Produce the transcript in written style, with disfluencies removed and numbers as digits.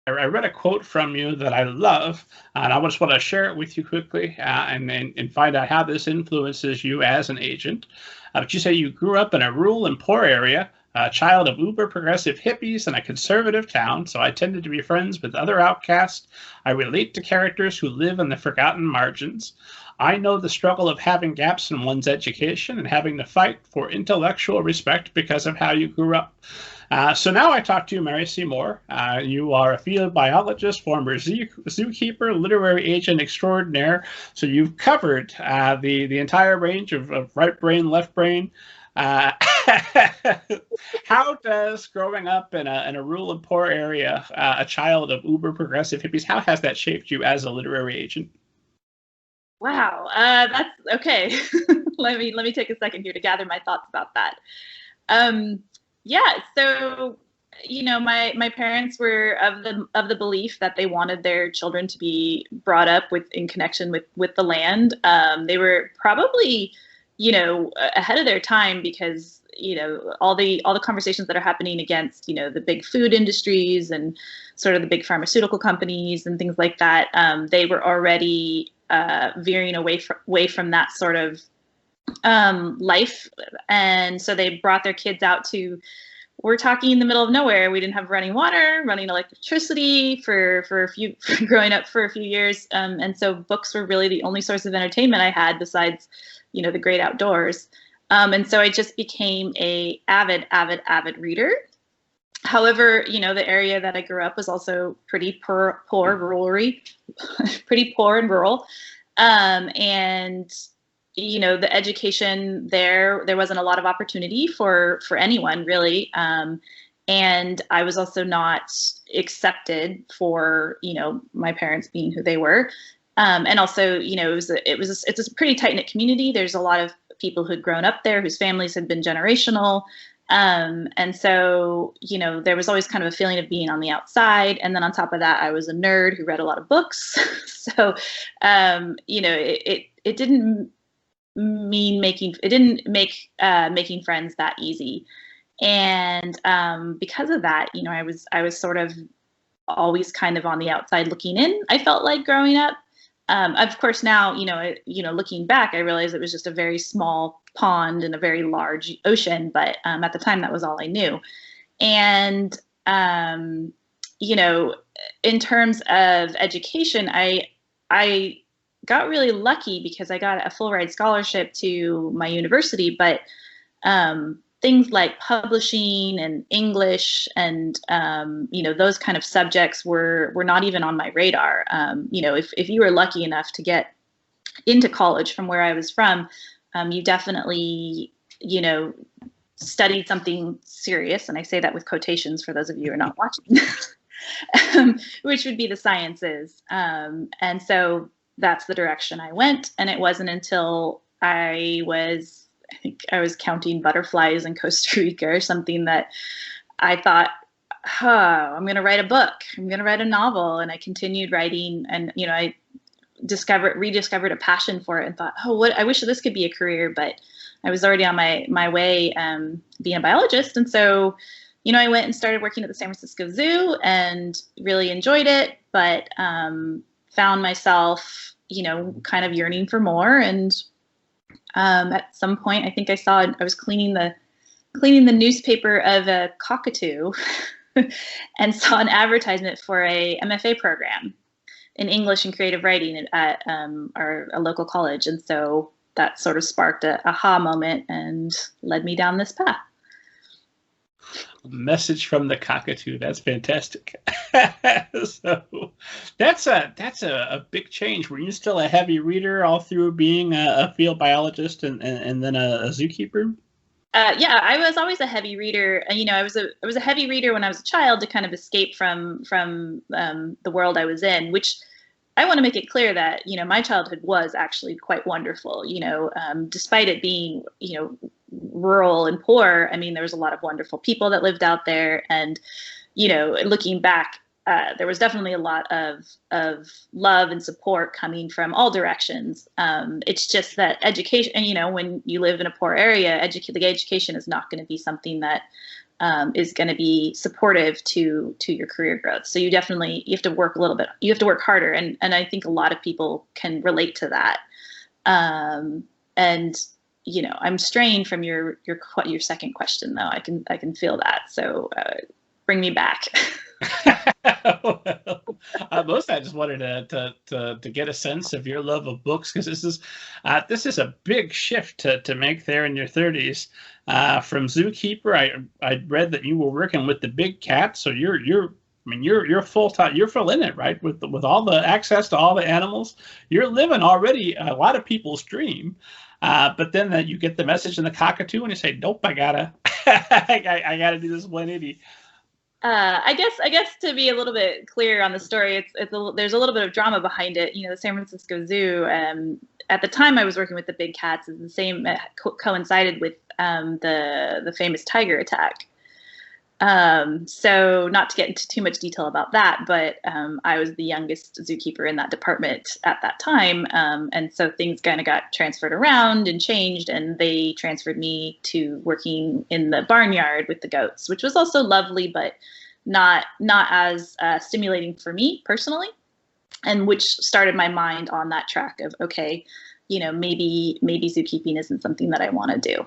I read a quote from you that I love, and I just want to share it with you quickly, and find out how this influences you as an agent. But you say you grew up in a rural and poor area, a child of uber progressive hippies in a conservative town, so I tended to be friends with other outcasts. I relate to characters who live in the forgotten margins. I know the struggle of having gaps in one's education and having to fight for intellectual respect because of how you grew up. So now I talk to you, Mary Seymour. You are a field biologist, former zookeeper, literary agent extraordinaire. So you've covered the entire range of right brain, left brain. Uh, how does growing up in a rural and poor area, a child of uber progressive hippies, how has that shaped you as a literary agent? Wow, that's okay. Let me take a second here to gather my thoughts about that. Yeah, so my parents were of the belief that they wanted their children to be brought up in connection with the land. They were probably ahead of their time because all the conversations that are happening against the big food industries and sort of the big pharmaceutical companies and things like that. They were already veering away from that sort of life, and so they brought their kids out to. We're talking in the middle of nowhere. We didn't have running water, running electricity for a few growing up for a few years, and so books were really the only source of entertainment I had besides the great outdoors. And so I just became a avid reader. However, the area that I grew up was also pretty poor, pretty poor and rural. And the education there wasn't a lot of opportunity for anyone really. And I was also not accepted for, my parents being who they were. And also, it's a pretty tight knit community. There's a lot of people who'd grown up there, whose families had been generational. And so, there was always kind of a feeling of being on the outside. And then on top of that, I was a nerd who read a lot of books. So, it didn't making friends that easy. And because of that, I was sort of always kind of on the outside looking in. I felt like growing up. Of course, now, looking back, I realized it was just a very small pond in a very large ocean. But at the time, that was all I knew. And, in terms of education, I got really lucky because I got a full ride scholarship to my university. But things like publishing and English and, those kind of subjects were not even on my radar. If you were lucky enough to get into college from where I was from, you definitely, studied something serious. And I say that with quotations for those of you who are not watching, which would be the sciences. And so that's the direction I went. And it wasn't until I think I was counting butterflies in Costa Rica or something that I thought, I'm going to write a book. I'm going to write a novel. And I continued writing, and, I rediscovered a passion for it and thought, I wish this could be a career, but I was already on my way, being a biologist. And so, I went and started working at the San Francisco Zoo and really enjoyed it, but, found myself, kind of yearning for more. And, at some point, I think I was cleaning the newspaper of a Cockatoo and saw an advertisement for a MFA program in English and creative writing at a local college. And so that sort of sparked a aha moment and led me down this path. Message from the Cockatoo. That's fantastic. So that's a big change. Were you still a heavy reader all through being a field biologist and then a zookeeper? Yeah, I was always a heavy reader. I was a heavy reader when I was a child to kind of escape from the world I was in, which I want to make it clear that, my childhood was actually quite wonderful. Despite it being, rural and poor, there was a lot of wonderful people that lived out there. And, looking back, there was definitely a lot of love and support coming from all directions. It's just that education, and when you live in a poor area, the education is not going to be something that is going to be supportive to your career growth. So you have to work a little bit. You have to work harder, and I think a lot of people can relate to that. And I'm straying from your second question though. I can feel that. So bring me back. Well, mostly I just wanted to get a sense of your love of books, because this is a big shift to make there in your 30s. From Zookeeper, I read that you were working with the big cats, so you're full time. You're full in it, right? With all the access to all the animals, you're living already a lot of people's dream. But then you get the message in the Cockatoo, and you say, "Nope, I gotta do this 180." I guess to be a little bit clear on the story, there's a little bit of drama behind it. The San Francisco Zoo, at the time I was working with the big cats, is the same, coincided with the famous tiger attack. So not to get into too much detail about that, but I was the youngest zookeeper in that department at that time. And so things kind of got transferred around and changed, and they transferred me to working in the barnyard with the goats, which was also lovely, but not as stimulating for me personally, and which started my mind on that track of, okay, maybe zookeeping isn't something that I want to do.